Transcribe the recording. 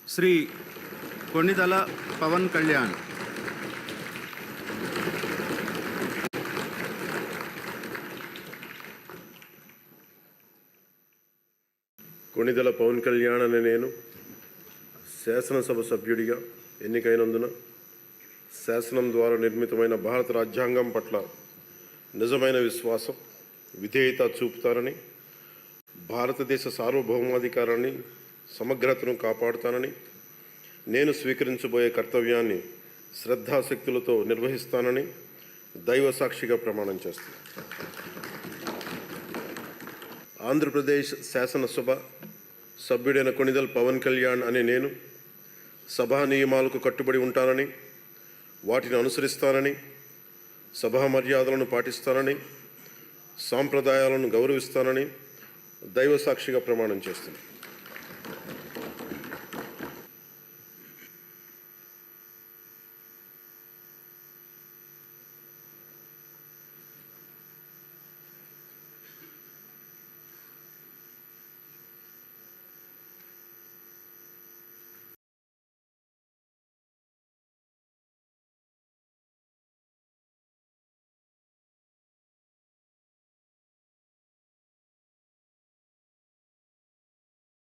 శ్రీ కొణిదల పవన్ కళ్యాణ్. కొణిదల పవన్ కళ్యాణ్ అనే నేను శాసనసభ సభ్యుడిగా ఎన్నికైనందున శాసనం ద్వారా నిర్మితమైన భారత రాజ్యాంగం పట్ల నిజమైన విశ్వాసం, విధేయత చూపుతానని, భారతదేశ సార్వభౌమాధికారాన్ని, సమగ్రతను కాపాడుతానని, నేను స్వీకరించబోయే కర్తవ్యాన్ని శ్రద్ధాశక్తులతో నిర్వహిస్తానని దైవ సాక్షిగా ప్రమాణం చేస్తాను. ఆంధ్రప్రదేశ్ శాసనసభ సభ్యుడైన కొణిదల్ పవన్ కళ్యాణ్ అనే నేను సభా నియమాలకు కట్టుబడి ఉంటానని, వాటిని అనుసరిస్తానని, సభా మర్యాదలను పాటిస్తానని, సాంప్రదాయాలను గౌరవిస్తానని దైవ సాక్షిగా ప్రమాణం చేస్తున్నాను.